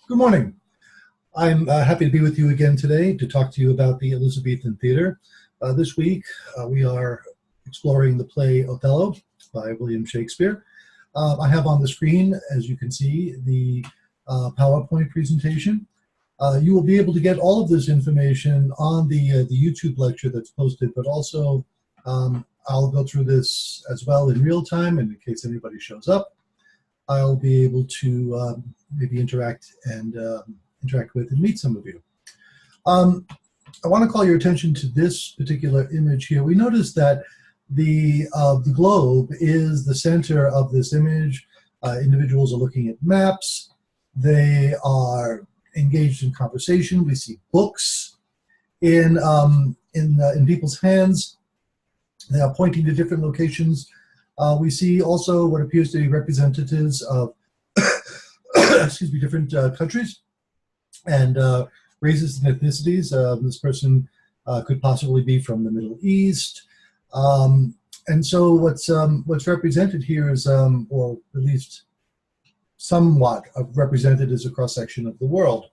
Good morning. I'm happy to be with you again today to talk to you about the Elizabethan Theatre. This week, we are exploring the play Othello by William Shakespeare. I have on the screen, as you can see, the PowerPoint presentation. You will be able to get all of this information on the YouTube lecture that's posted, but also I'll go through this as well in real time, and in case anybody shows up, I'll be able to maybe interact with and meet some of you. I want to call your attention to this particular image here. We notice that the globe is the center of this image. Individuals are looking at maps. They are engaged in conversation. We see books in people's hands. They are pointing to different locations. We see also what appears to be representatives of excuse me, different countries and races and ethnicities. This person could possibly be from the Middle East. And so what's represented here is, or at least somewhat represented, is a cross-section of the world.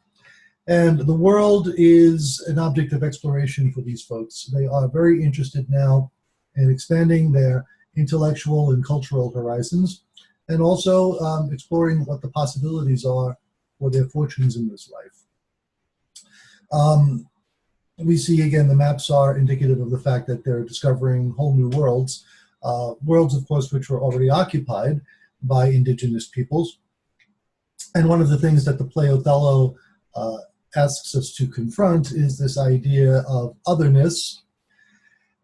And the world is an object of exploration for these folks. They are very interested now in expanding their intellectual and cultural horizons, and also exploring what the possibilities are for their fortunes in this life. We see, again, the maps are indicative of the fact that they're discovering whole new worlds, worlds, of course, which were already occupied by indigenous peoples. And one of the things that the play Othello asks us to confront is this idea of otherness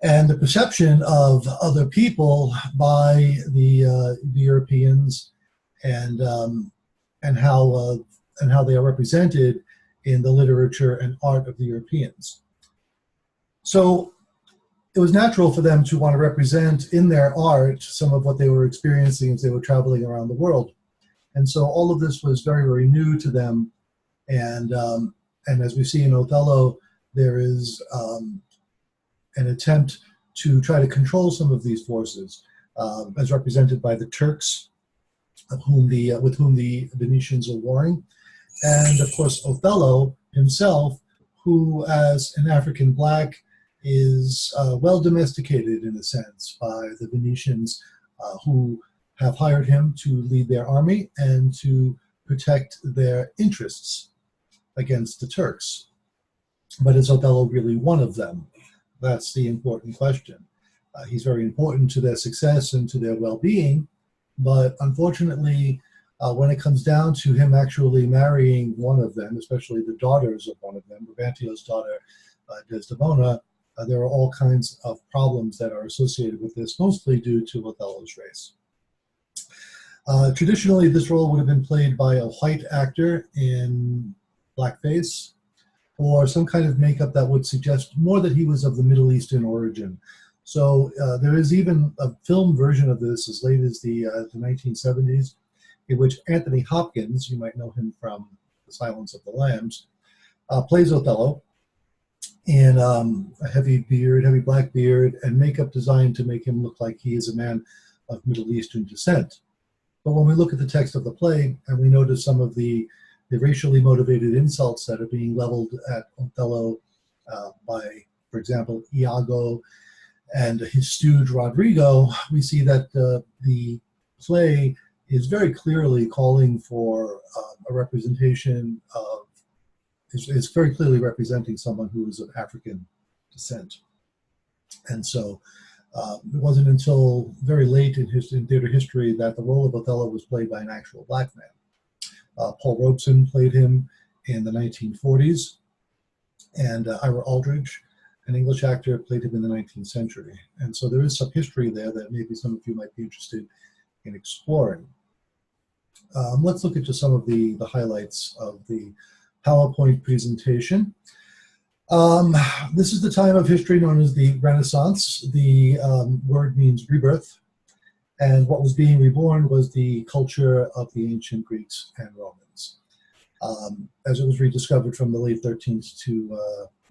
and the perception of other people by the Europeans, and how they are represented in the literature and art of the Europeans. So it was natural for them to want to represent in their art some of what they were experiencing as they were traveling around the world. And so all of this was very, very new to them. And as we see in Othello, there is an attempt to try to control some of these forces, as represented by the Turks, with whom the Venetians are warring, and of course Othello himself, who as an African black is well domesticated in a sense by the Venetians, who have hired him to lead their army and to protect their interests against the Turks. But is Othello really one of them? That's the important question. He's very important to their success and to their well-being, but unfortunately, when it comes down to him actually marrying one of them, especially the daughters of one of them, Brabantio's daughter, Desdemona, there are all kinds of problems that are associated with this, mostly due to Othello's race. Traditionally, this role would have been played by a white actor in blackface, or some kind of makeup that would suggest more that he was of the Middle Eastern origin. So there is even a film version of this as late as the 1970s, in which Anthony Hopkins, you might know him from The Silence of the Lambs, plays Othello in a heavy black beard, and makeup designed to make him look like he is a man of Middle Eastern descent. But when we look at the text of the play, and we notice some of the racially motivated insults that are being leveled at Othello by, for example, Iago and his stooge Rodrigo, we see that the play is very clearly calling for a representation of, is very clearly representing someone who is of African descent. And so it wasn't until very late in theater history that the role of Othello was played by an actual black man. Paul Robeson played him in the 1940s, and Ira Aldridge, an English actor, played him in the 19th century. And so there is some history there that maybe some of you might be interested in exploring. Let's look at just some of the highlights of the PowerPoint presentation. This is the time of history known as the Renaissance. The word means rebirth. And what was being reborn was the culture of the ancient Greeks and Romans, as it was rediscovered from the late 13th to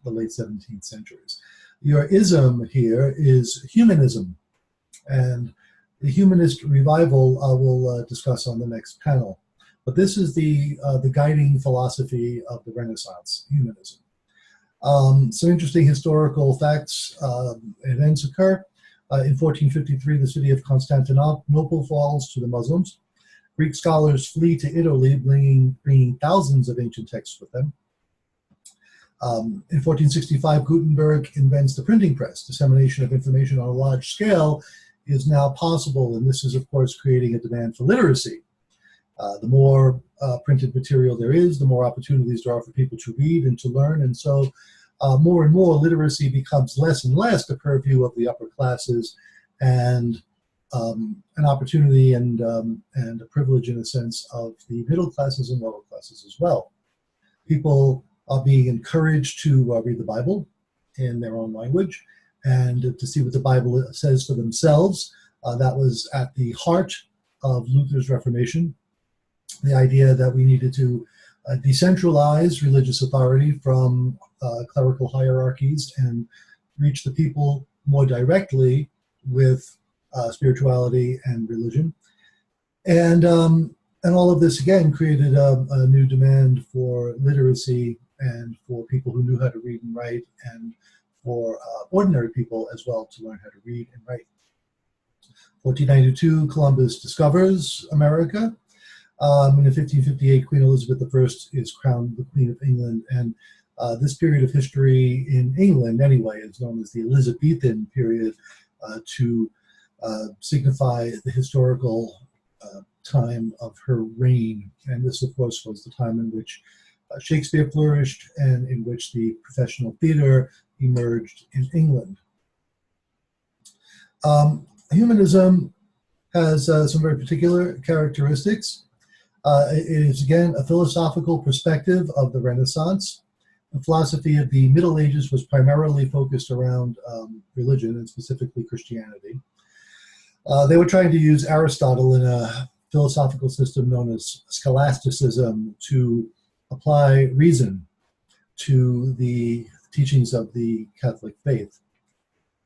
the late 17th centuries. Your ism here is humanism, and the humanist revival I will discuss on the next panel. But this is the guiding philosophy of the Renaissance, humanism. Some interesting historical facts, events occur. In 1453, the city of Constantinople falls to the Muslims. Greek scholars flee to Italy, bringing thousands of ancient texts with them. In 1465, Gutenberg invents the printing press. Dissemination of information on a large scale is now possible, and this is, of course, creating a demand for literacy. The more printed material there is, the more opportunities there are for people to read and to learn, and so more and more literacy becomes less and less the purview of the upper classes, and an opportunity and a privilege, in a sense, of the middle classes and lower classes as well. People are being encouraged to read the Bible in their own language and to see what the Bible says for themselves. That was at the heart of Luther's Reformation, the idea that we needed to decentralize religious authority from clerical hierarchies and reach the people more directly with spirituality and religion. And all of this, again, created a new demand for literacy and for people who knew how to read and write, and for ordinary people as well to learn how to read and write. 1492, Columbus discovers America. In 1558, Queen Elizabeth I is crowned the Queen of England, and this period of history in England, anyway, is known as the Elizabethan period, to signify the historical time of her reign. And this, of course, was the time in which Shakespeare flourished and in which the professional theater emerged in England. Humanism has some very particular characteristics. It is, again, a philosophical perspective of the Renaissance. The philosophy of the Middle Ages was primarily focused around religion, and specifically Christianity. They were trying to use Aristotle in a philosophical system known as scholasticism to apply reason to the teachings of the Catholic faith.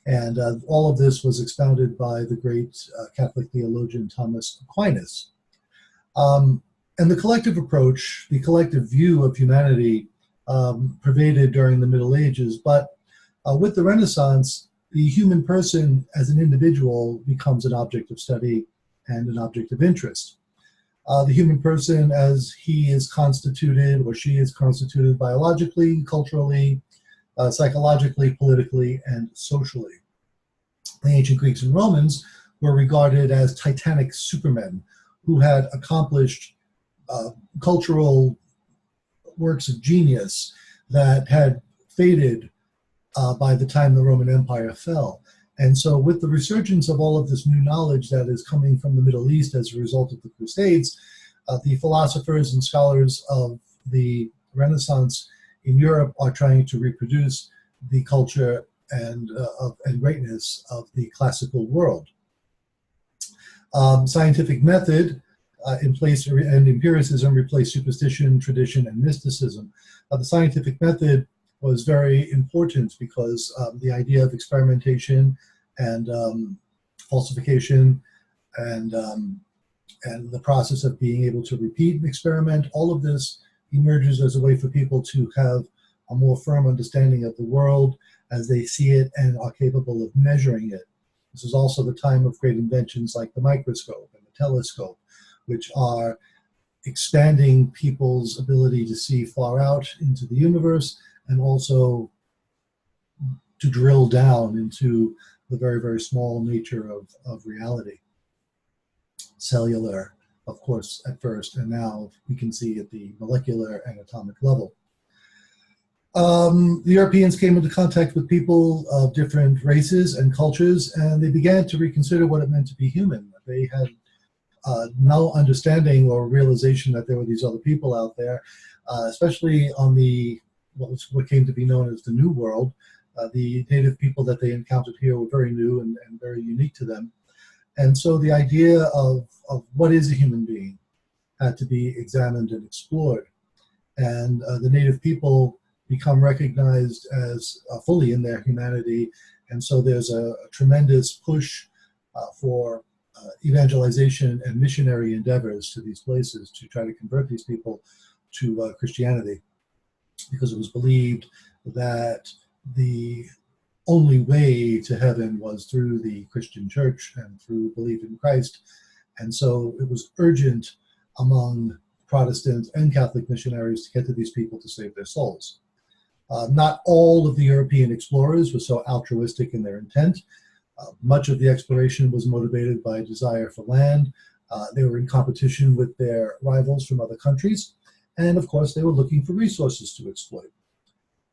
And all of this was expounded by the great Catholic theologian Thomas Aquinas. And the collective approach, the collective view of humanity pervaded during the Middle Ages, but with the Renaissance, the human person as an individual becomes an object of study and an object of interest. The human person as he is constituted or she is constituted biologically, culturally, psychologically, politically, and socially. The ancient Greeks and Romans were regarded as titanic supermen who had accomplished cultural works of genius that had faded by the time the Roman Empire fell. And so with the resurgence of all of this new knowledge that is coming from the Middle East as a result of the Crusades, the philosophers and scholars of the Renaissance in Europe are trying to reproduce the culture and greatness of the classical world. Scientific method in place, and empiricism replaced superstition, tradition, and mysticism. The scientific method was very important because the idea of experimentation and falsification and the process of being able to repeat an experiment, all of this emerges as a way for people to have a more firm understanding of the world as they see it and are capable of measuring it. This is also the time of great inventions like the microscope and the telescope, which are expanding people's ability to see far out into the universe and also to drill down into the very, very small nature of reality. Cellular, of course, at first, and now we can see at the molecular and atomic level. The Europeans came into contact with people of different races and cultures, and they began to reconsider what it meant to be human. They had no understanding or realization that there were these other people out there, especially on what came to be known as the New World. The native people that they encountered here were very new and very unique to them. And so the idea of what is a human being had to be examined and explored. And the native people become recognized as fully in their humanity. And so there's a tremendous push for evangelization and missionary endeavors to these places to try to convert these people to Christianity, because it was believed that the only way to heaven was through the Christian church and through belief in Christ. And so it was urgent among Protestant and Catholic missionaries to get to these people to save their souls. Not all of the European explorers were so altruistic in their intent. Much of the exploration was motivated by a desire for land. They were in competition with their rivals from other countries. And of course, they were looking for resources to exploit.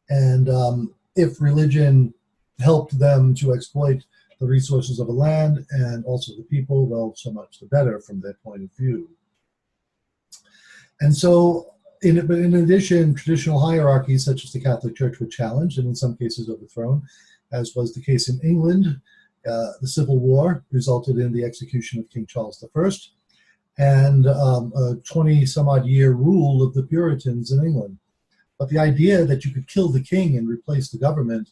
And if religion helped them to exploit the resources of a land and also the people, well, so much the better from their point of view. And so, in addition, traditional hierarchies such as the Catholic Church were challenged and in some cases overthrown, as was the case in England. The Civil War resulted in the execution of King Charles I and a 20-some-odd year rule of the Puritans in England. But the idea that you could kill the king and replace the government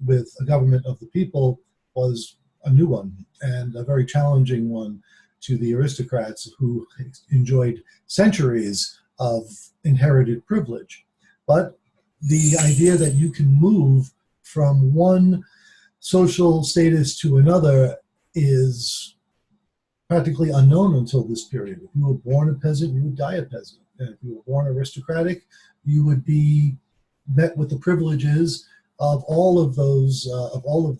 with a government of the people was a new one and a very challenging one to the aristocrats who enjoyed centuries of inherited privilege. But the idea that you can move from one social status to another is practically unknown until this period. If you were born a peasant, you would die a peasant. And if you were born aristocratic, you would be met with the privileges of all of those, all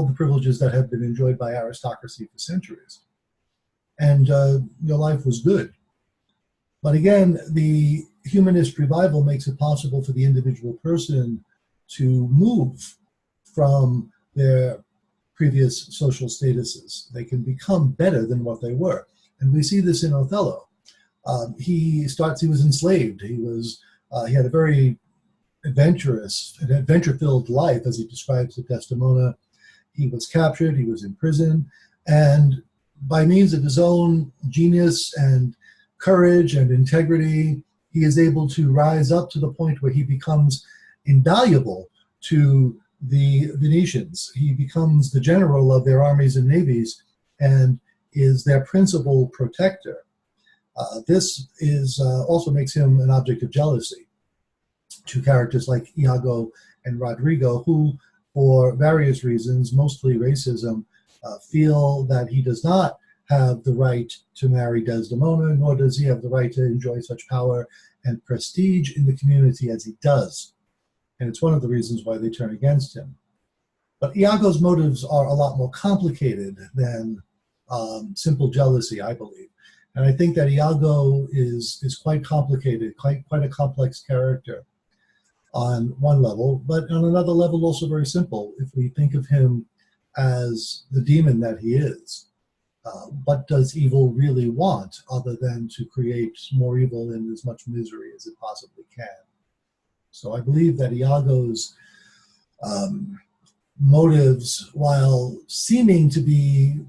the privileges that have been enjoyed by aristocracy for centuries. And your life was good. But again, the humanist revival makes it possible for the individual person to move from their previous social statuses. They can become better than what they were. And we see this in Othello. He was enslaved. He had a very adventure-filled life, as he describes in Desdemona. He was captured, he was in prison, and by means of his own genius and courage and integrity, he is able to rise up to the point where he becomes invaluable to the Venetians. He becomes the general of their armies and navies and is their principal protector. This also makes him an object of jealousy to characters like Iago and Rodrigo, who, for various reasons, mostly racism, feel that he does not have the right to marry Desdemona, nor does he have the right to enjoy such power and prestige in the community as he does. And it's one of the reasons why they turn against him. But Iago's motives are a lot more complicated than simple jealousy, I believe. And I think that Iago is quite complicated, quite a complex character on one level, but on another level also very simple. If we think of him as the demon that he is, what does evil really want other than to create more evil and as much misery as it possibly can? So I believe that Iago's motives, while seeming to be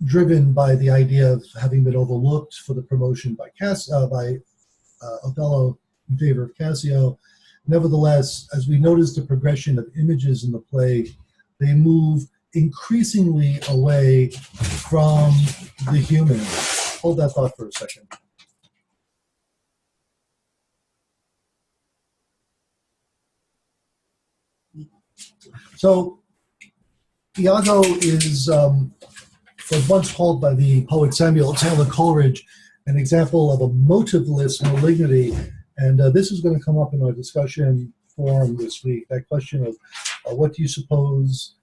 driven by the idea of having been overlooked for the promotion by Othello in favor of Cassio, nevertheless, as we notice the progression of images in the play, they move increasingly away from the human. Hold that thought for a second. So Iago was once called by the poet Samuel Taylor Coleridge an example of a motiveless malignity, and this is going to come up in our discussion forum this week, that question of what do you suppose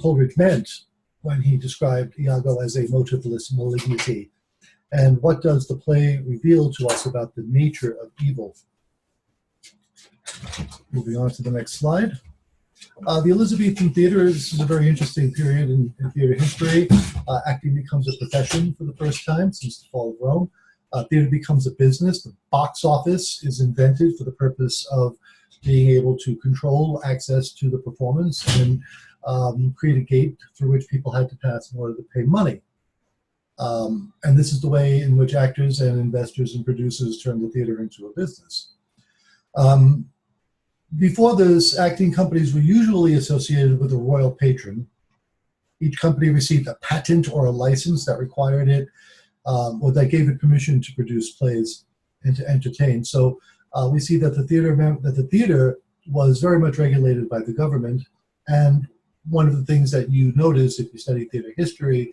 Coleridge meant when he described Iago as a motiveless malignity, and what does the play reveal to us about the nature of evil? Moving on to the next slide. The Elizabethan Theatre, this is a very interesting period in theatre history. Acting becomes a profession for the first time since the fall of Rome. Theatre becomes a business. The box office is invented for the purpose of being able to control access to the performance and create a gate through which people had to pass in order to pay money. And this is the way in which actors and investors and producers turn the theatre into a business. Before this, acting companies were usually associated with a royal patron, Each company received a patent or a license that required it, or that gave it permission to produce plays and to entertain. So we see that the theater was very much regulated by the government. And one of the things that you notice if you study theater history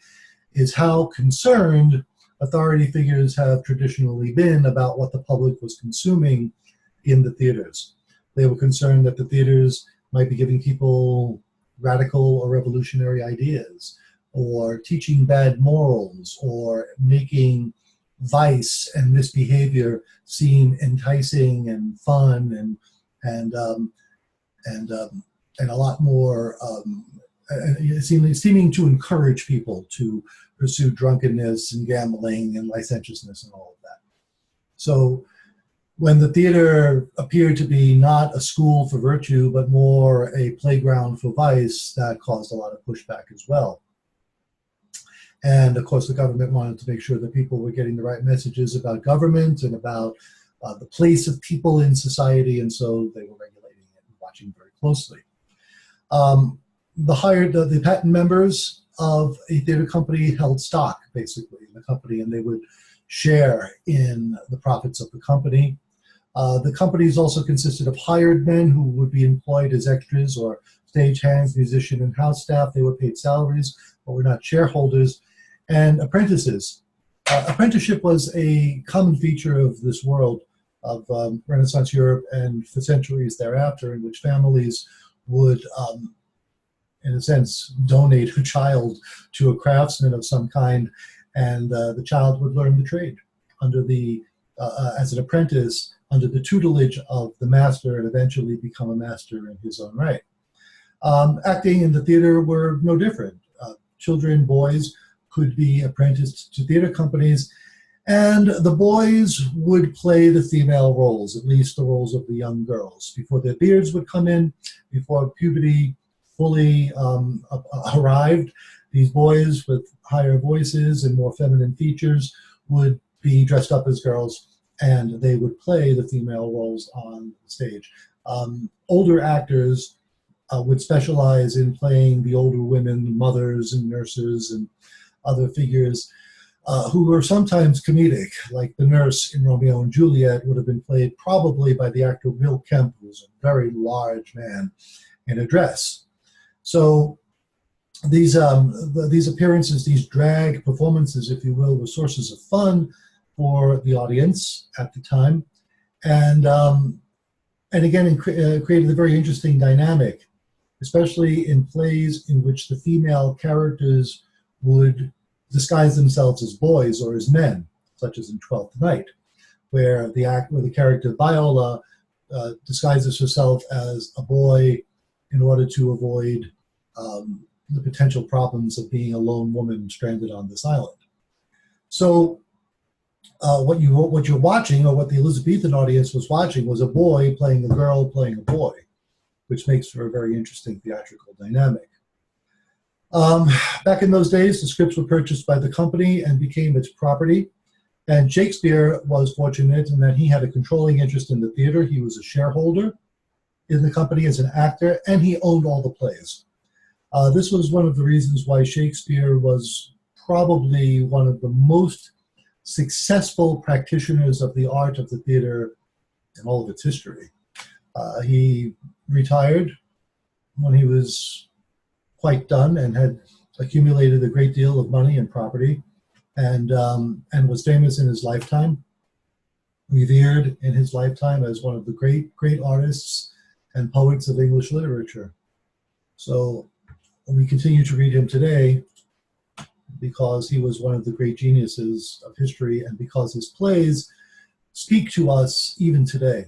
is how concerned authority figures have traditionally been about what the public was consuming in the theaters. They were concerned that the theaters might be giving people radical or revolutionary ideas, or teaching bad morals, or making vice and misbehavior seem enticing and fun and a lot more seeming to encourage people to pursue drunkenness and gambling and licentiousness and all of that. So when the theater appeared to be not a school for virtue, but more a playground for vice, that caused a lot of pushback as well. And of course, the government wanted to make sure that people were getting the right messages about government and about the place of people in society, and so they were regulating it and watching very closely. The patent members of a theater company held stock, basically, in the company, and they would share in the profits of the company. The companies also consisted of hired men who would be employed as extras or stage hands, musician, and house staff. They were paid salaries, but were not shareholders. And apprentices. Apprenticeship was a common feature of this world of Renaissance Europe and for centuries thereafter, in which families would, in a sense, donate a child to a craftsman of some kind, and the child would learn the trade under as an apprentice, under the tutelage of the master, and eventually become a master in his own right. Acting in the theater were no different. Children, boys, could be apprenticed to theater companies, and the boys would play the female roles, at least the roles of the young girls, before their beards would come in, before puberty fully arrived. These boys with higher voices and more feminine features would be dressed up as girls, and they would play the female roles on the stage. Older actors would specialize in playing the older women, mothers and nurses and other figures who were sometimes comedic, like the nurse in Romeo and Juliet would have been played probably by the actor Will Kemp, who was a very large man in a dress. So these appearances, these drag performances, if you will, were sources of fun for the audience at the time, and again created a very interesting dynamic, especially in plays in which the female characters would disguise themselves as boys or as men, such as in Twelfth Night, where the character Viola disguises herself as a boy in order to avoid the potential problems of being a lone woman stranded on this island. So what you're watching, or what the Elizabethan audience was watching, was a boy playing a girl playing a boy, which makes for a very interesting theatrical dynamic. Back in those days, the scripts were purchased by the company and became its property. And Shakespeare was fortunate in that he had a controlling interest in the theater. He was a shareholder in the company as an actor, and he owned all the plays. This was one of the reasons why Shakespeare was probably one of the most successful practitioners of the art of the theater in all of its history. He retired when he was quite done and had accumulated a great deal of money and property, and was famous in his lifetime, revered in his lifetime as one of the great artists and poets of English literature. So we continue to read him today because he was one of the great geniuses of history, and because his plays speak to us even today.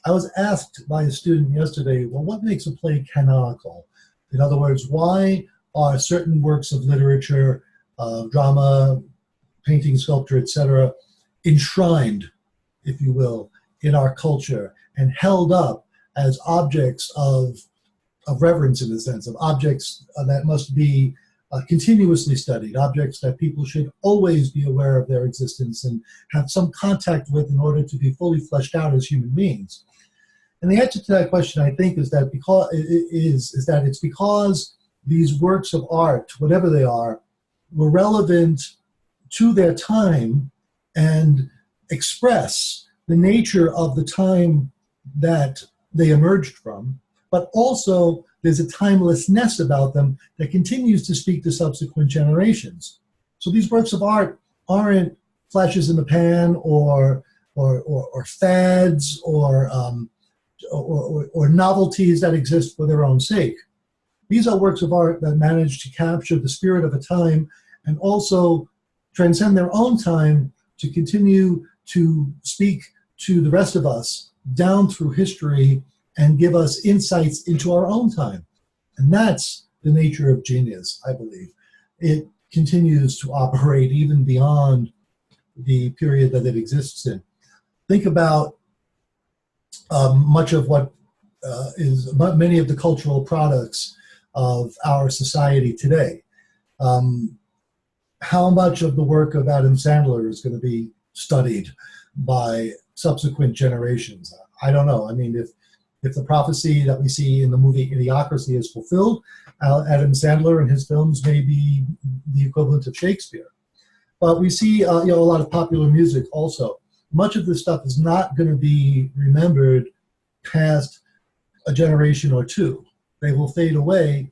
I was asked by a student yesterday, well, what makes a play canonical? In other words, why are certain works of literature, drama, painting, sculpture, etc., enshrined, if you will, in our culture and held up as objects of reverence, in a sense, of objects that must be continuously studied, objects that people should always be aware of their existence and have some contact with in order to be fully fleshed out as human beings? And the answer to that question, I think, is that it's because these works of art, whatever they are, were relevant to their time and express the nature of the time that they emerged from, but also there's a timelessness about them that continues to speak to subsequent generations. So these works of art aren't flashes in the pan or fads or novelties that exist for their own sake. These are works of art that manage to capture the spirit of a time and also transcend their own time to continue to speak to the rest of us down through history and give us insights into our own time. And that's the nature of genius, I believe. It continues to operate even beyond the period that it exists in. Think about much of what many of the cultural products of our society today. How much of the work of Adam Sandler is going to be studied by subsequent generations? I don't know. I mean, if the prophecy that we see in the movie Idiocracy is fulfilled, Adam Sandler and his films may be the equivalent of Shakespeare. But we see a lot of popular music also. Much of this stuff is not going to be remembered past a generation or two. They will fade away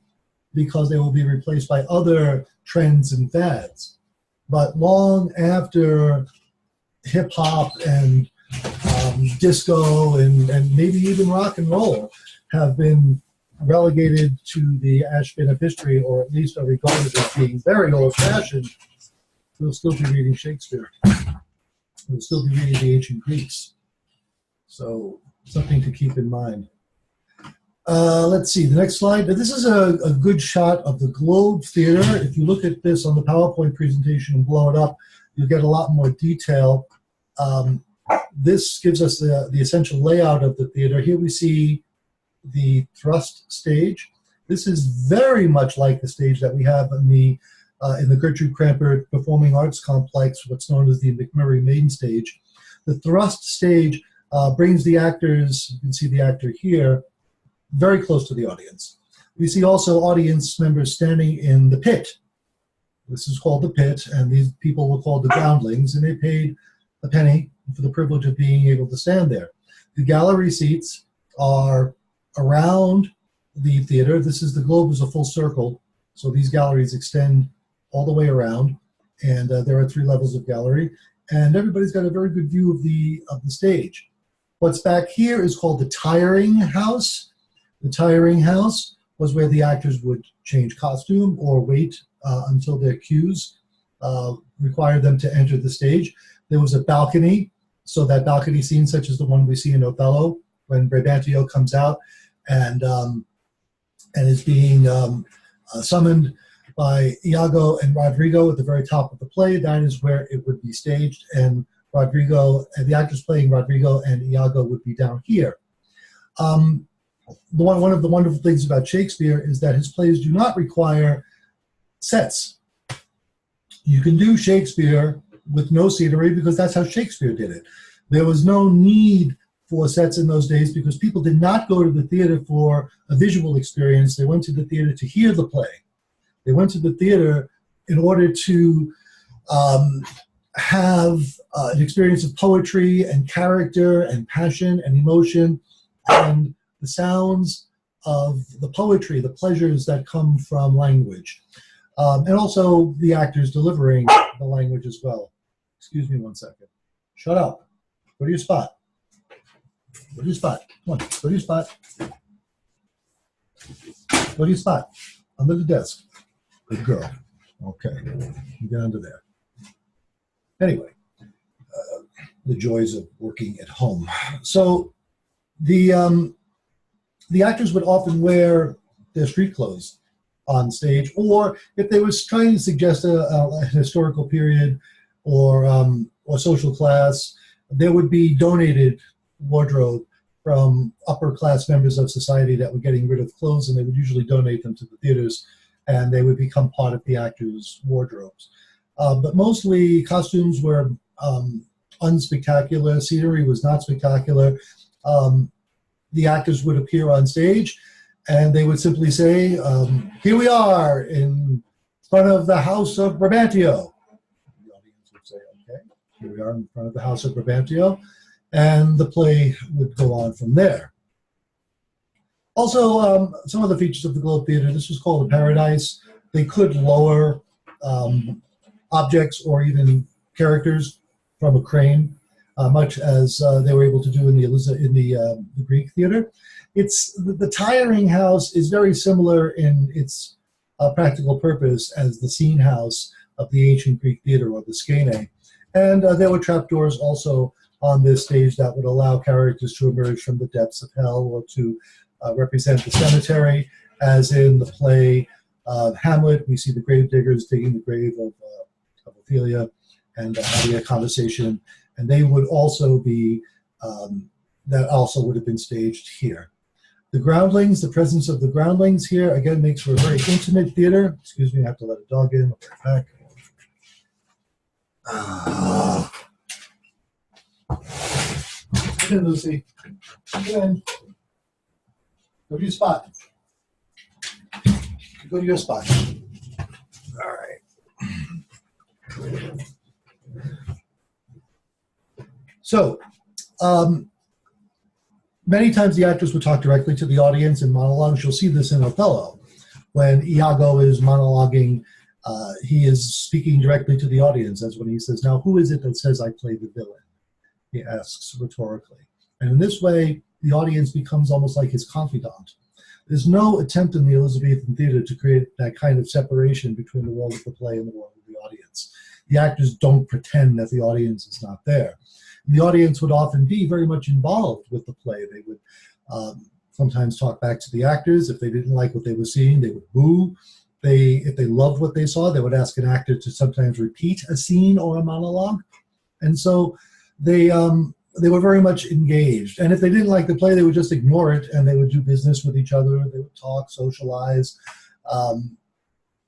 because they will be replaced by other trends and fads. But long after hip-hop and disco and maybe even rock and roll have been relegated to the ash bin of history, or at least are regarded as being very old-fashioned, we'll still be reading Shakespeare. We'll still be reading the ancient Greeks. So something to keep in mind. Let's see, the next slide. This is a good shot of the Globe Theatre. If you look at this on the PowerPoint presentation and blow it up, you'll get a lot more detail. This gives us the essential layout of the theater. Here we see the thrust stage. This is very much like the stage that we have in the Gertrude Krampert Performing Arts Complex, what's known as the McMurray Main Stage. The thrust stage brings the actors, you can see the actor here, very close to the audience. We see also audience members standing in the pit. This is called the pit, and these people were called the groundlings, and they paid a penny for the privilege of being able to stand there. The gallery seats are around the theater. The Globe is a full circle, so these galleries extend all the way around, and there are 3 levels of gallery, and everybody's got a very good view of the stage. What's back here is called the tiring house. The tiring house was where the actors would change costume or wait until their cues required them to enter the stage. There was a balcony, so that balcony scene, such as the one we see in Othello, when Brabantio comes out and is being summoned by Iago and Rodrigo at the very top of the play, that is where it would be staged, and Rodrigo and the actors playing Rodrigo and Iago would be down here. One of the wonderful things about Shakespeare is that his plays do not require sets. You can do Shakespeare with no scenery because that's how Shakespeare did it. There was no need for sets in those days because people did not go to the theater for a visual experience. They went to the theater to hear the play. They went to the theater in order to have an experience of poetry and character and passion and emotion and the sounds of the poetry, the pleasures that come from language. And also the actors delivering the language as well. Excuse me 1 second. Shut up. Go to your spot. Go to your spot. Come on, go to your spot. Go to your spot. Under the desk. Good girl. Okay. You get under there. Anyway, the joys of working at home. So the actors would often wear their street clothes on stage, or if they were trying to suggest a historical period or social class, there would be donated wardrobe from upper class members of society that were getting rid of clothes, and they would usually donate them to the theaters, and they would become part of the actors' wardrobes. But mostly costumes were unspectacular, scenery was not spectacular. The actors would appear on stage, And they would simply say, here we are in front of the house of Brabantio. The audience would say, okay, here we are in front of the house of Brabantio. And the play would go on from there. Also, some of the features of the Globe Theatre, this was called a paradise. They could lower objects or even characters from a crane, much as they were able to do in the Greek theater. It's the tiring house is very similar in its practical purpose as the scene house of the ancient Greek theater, or the skene. And there were trapdoors also on this stage that would allow characters to emerge from the depths of hell, or to represent the cemetery, as in the play Hamlet. We see the grave diggers digging the grave of Ophelia and having a conversation, and they would also be, that also would have been staged here. The groundlings, the presence of the groundlings here, again, makes for a very intimate theater. Excuse me, I have to let a dog in. I'll be right back. Come in, Lucy. Come in. Go to your spot. Go to your spot. All right. So, many times the actors would talk directly to the audience in monologues. You'll see this in Othello. When Iago is monologuing, he is speaking directly to the audience. That's when he says, now, who is it that says I play the villain? He asks rhetorically. And in this way, the audience becomes almost like his confidant. There's no attempt in the Elizabethan theater to create that kind of separation between the world of the play and the world of the audience. The actors don't pretend that the audience is not there. The audience would often be very much involved with the play. They would sometimes talk back to the actors. If they didn't like what they were seeing, they would boo. If they loved what they saw, they would ask an actor to sometimes repeat a scene or a monologue. And so they were very much engaged. And if they didn't like the play, they would just ignore it, and they would do business with each other. They would talk, socialize,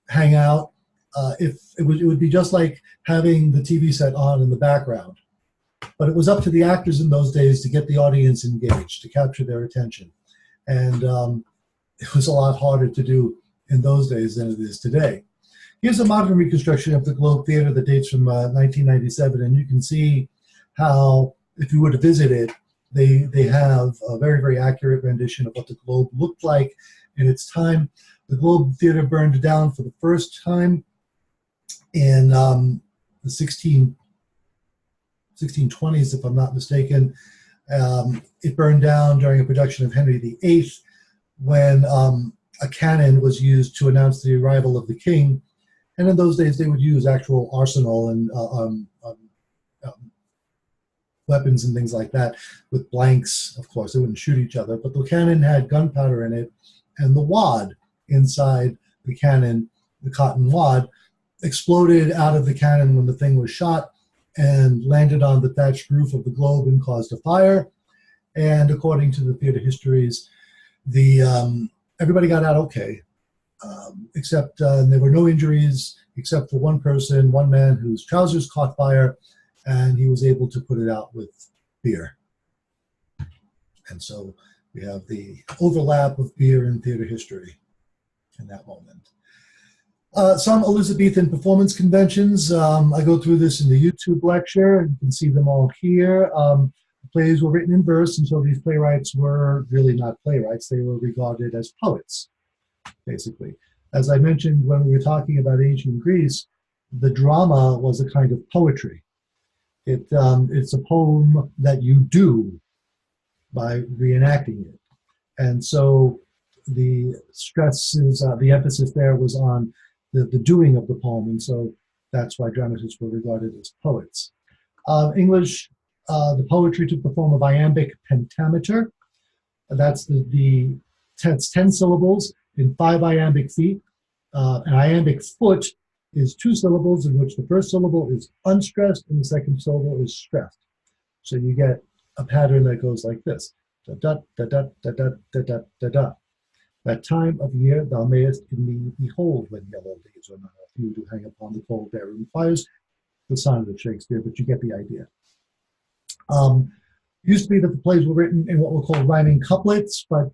hang out. It would be just like having the TV set on in the background. But it was up to the actors in those days to get the audience engaged, to capture their attention. And it was a lot harder to do in those days than it is today. Here's a modern reconstruction of the Globe Theatre that dates from 1997, and you can see how, if you were to visit it, they have a very, very accurate rendition of what the Globe looked like in its time. The Globe Theatre burned down for the first time in the 1620s, if I'm not mistaken. It burned down during a production of Henry VIII, when a cannon was used to announce the arrival of the king. And in those days, they would use actual arsenal and weapons and things like that with blanks. Of course, they wouldn't shoot each other, but the cannon had gunpowder in it, and the wad inside the cannon, the cotton wad, exploded out of the cannon when the thing was shot and landed on the thatched roof of the Globe and caused a fire. And according to the theater histories, everybody got out okay, except there were no injuries except for one person, one man whose trousers caught fire, and he was able to put it out with beer. And so we have the overlap of beer and theater history in that moment. Some Elizabethan performance conventions. I go through this in the YouTube lecture, and you can see them all here. Plays were written in verse, and so these playwrights were really not playwrights. They were regarded as poets, basically. As I mentioned when we were talking about ancient Greece, the drama was a kind of poetry. It's a poem that you do by reenacting it. And so the stress is, the emphasis there was on the doing of the poem, and so that's why dramatists were regarded as poets. English, the poetry took the form of iambic pentameter. That's that's 10 syllables in 5 iambic feet. An iambic foot is 2 syllables in which the first syllable is unstressed and the second syllable is stressed. So you get a pattern that goes like this. Da da da da da da da da da da. That time of year thou mayest in me behold, when yellow leaves are not a few to hang upon the cold barren fires. The sonnet of Shakespeare, but you get the idea. Used to be that the plays were written in what were called rhyming couplets, but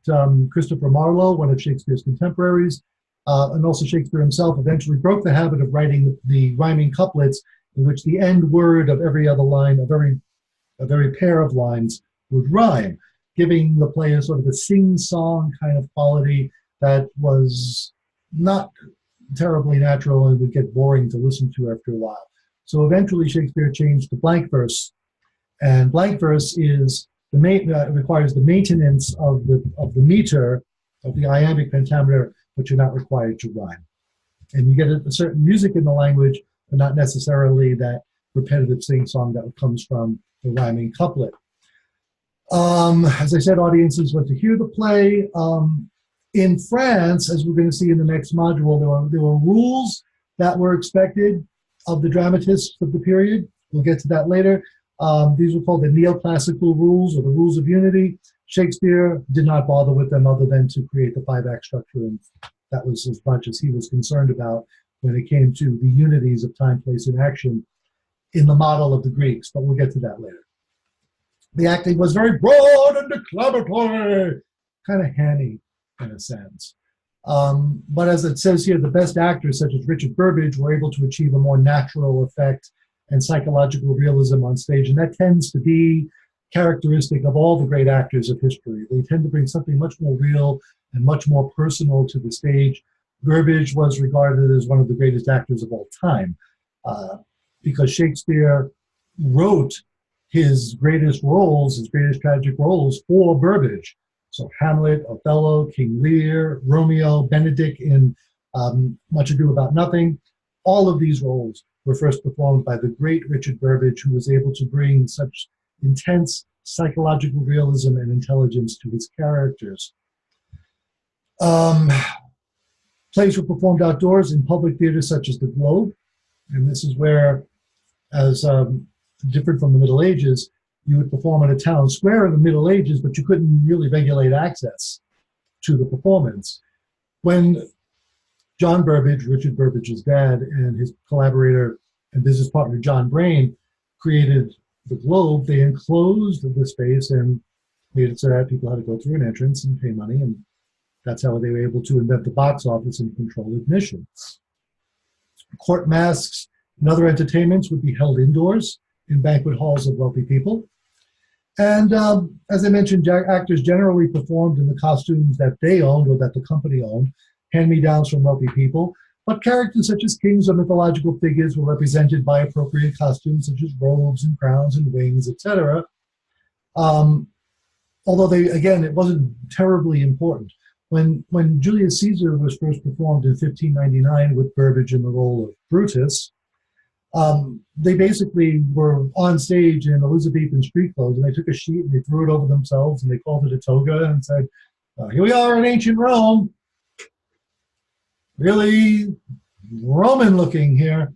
Christopher Marlowe, one of Shakespeare's contemporaries, and also Shakespeare himself, eventually broke the habit of writing the rhyming couplets, in which the end word of every other line, of every pair of lines, would rhyme, giving the play a sort of a sing-song kind of quality that was not terribly natural and would get boring to listen to after a while. So eventually Shakespeare changed to blank verse, and blank verse is requires the maintenance of the meter of the iambic pentameter, but you're not required to rhyme. And you get a certain music in the language, but not necessarily that repetitive sing-song that comes from the rhyming couplet. As I said, audiences went to hear the play. In France, as we're going to see in the next module, there were rules that were expected of the dramatists of the period. We'll get to that later. These were called the neoclassical rules, or the rules of unity. Shakespeare did not bother with them other than to create the 5-act structure, and that was as much as he was concerned about when it came to the unities of time, place, and action in the model of the Greeks, but we'll get to that later. The acting was very broad and declamatory, kind of hammy in a sense. But as it says here, the best actors, such as Richard Burbage, were able to achieve a more natural effect and psychological realism on stage, and that tends to be characteristic of all the great actors of history. They tend to bring something much more real and much more personal to the stage. Burbage was regarded as one of the greatest actors of all time, because Shakespeare wrote his greatest roles, his greatest tragic roles, for Burbage. So Hamlet, Othello, King Lear, Romeo, Benedict in Much Ado About Nothing. All of these roles were first performed by the great Richard Burbage, who was able to bring such intense psychological realism and intelligence to his characters. Plays were performed outdoors in public theaters such as the Globe, and this is where, as different from the Middle Ages, you would perform in a town square in the Middle Ages, but you couldn't really regulate access to the performance. When John Burbage, Richard Burbage's dad, and his collaborator and business partner John Brain created the Globe, they enclosed the space and made it so that people had to go through an entrance and pay money, and that's how they were able to invent the box office and control admission. Court masks and other entertainments would be held indoors in banquet halls of wealthy people. And as I mentioned, actors generally performed in the costumes that they owned or that the company owned, hand-me-downs from wealthy people. But characters such as kings or mythological figures were represented by appropriate costumes such as robes and crowns and wings, etc. Although it wasn't terribly important. When Julius Caesar was first performed in 1599 with Burbage in the role of Brutus, they basically were on stage in Elizabethan street clothes, and they took a sheet and they threw it over themselves and they called it a toga and said, here we are in ancient Rome. Really Roman looking here.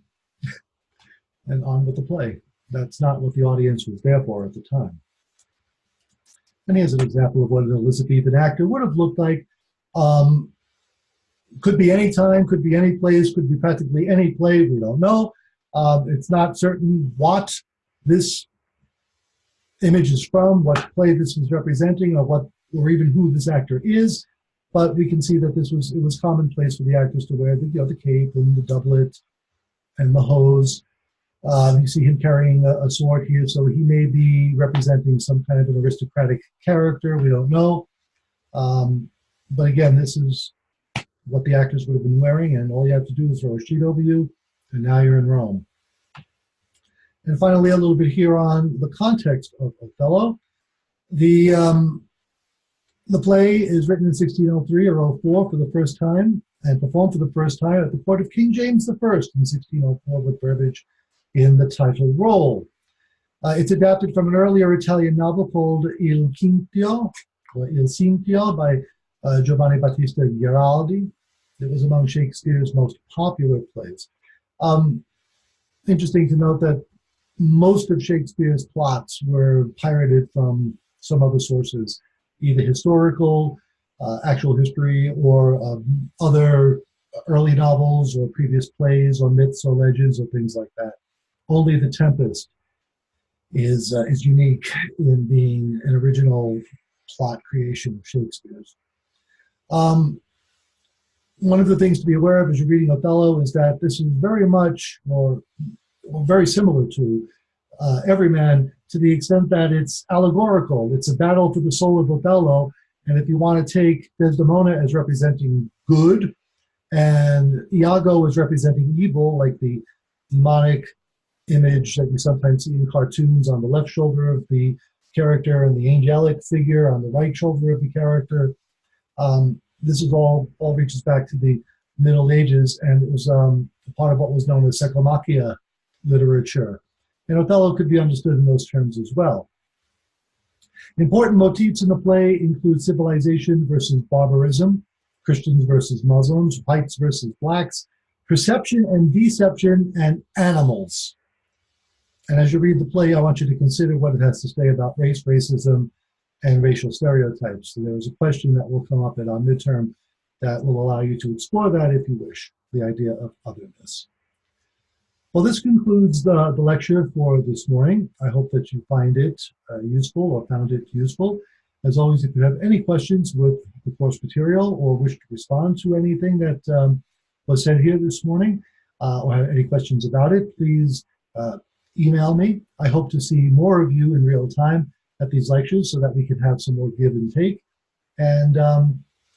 And on with the play. That's not what the audience was there for at the time. And here's an example of what an Elizabethan actor would have looked like. Could be any time, could be any place, could be practically any play, we don't know. It's not certain what this image is from, what play this was representing, or even who this actor is. But we can see that it was commonplace for the actors to wear the cape and the doublet and the hose. You see him carrying a sword here, so he may be representing some kind of an aristocratic character. We don't know. But again, this is what the actors would have been wearing, and all you have to do is throw a sheet over you, and now you're in Rome. And finally, a little bit here on the context of Othello. The play is written in 1603 or 04 for the first time, and performed for the first time at the court of King James I in 1604 with Burbage in the title role. It's adapted from an earlier Italian novel called Il Cinquio by Giovanni Battista Gherardi. It was among Shakespeare's most popular plays. Interesting to note that most of Shakespeare's plots were pirated from some other sources, either historical, actual history, or other early novels or previous plays or myths or legends or things like that. Only The Tempest is unique in being an original plot creation of Shakespeare's. One of the things to be aware of as you're reading Othello is that this is very much, or very similar to Everyman, to the extent that it's allegorical. It's a battle for the soul of Othello, and if you want to take Desdemona as representing good, and Iago as representing evil, like the demonic image that you sometimes see in cartoons on the left shoulder of the character and the angelic figure on the right shoulder of the character. This is all reaches back to the Middle Ages, and it was part of what was known as Secomachia literature. And Othello could be understood in those terms as well. Important motifs in the play include civilization versus barbarism, Christians versus Muslims, whites versus blacks, perception and deception, and animals. And as you read the play, I want you to consider what it has to say about race, racism, and racial stereotypes. So there is a question that will come up at our midterm that will allow you to explore that if you wish, the idea of otherness. Well, this concludes the lecture for this morning. I hope that you find it useful or found it useful. As always, if you have any questions with the course material or wish to respond to anything that was said here this morning, or have any questions about it, please email me. I hope to see more of you in real time at these lectures so that we can have some more give and take. And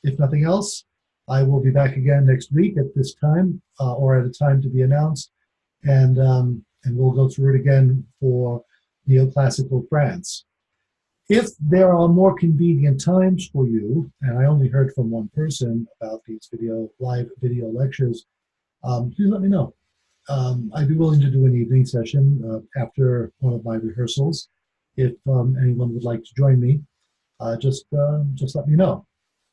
if nothing else, I will be back again next week at this time or at a time to be announced. And we'll go through it again for neoclassical France. If there are more convenient times for you, and I only heard from one person about these live video lectures, please let me know. I'd be willing to do an evening session after one of my rehearsals. If anyone would like to join me, just let me know.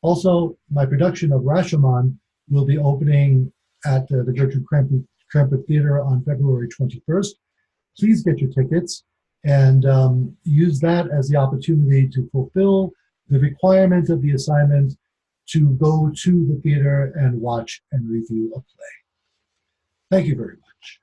Also, my production of Rashomon will be opening at the Gertrude Krempert Theatre on February 21st. Please get your tickets and use that as the opportunity to fulfill the requirement of the assignment to go to the theater and watch and review a play. Thank you very much.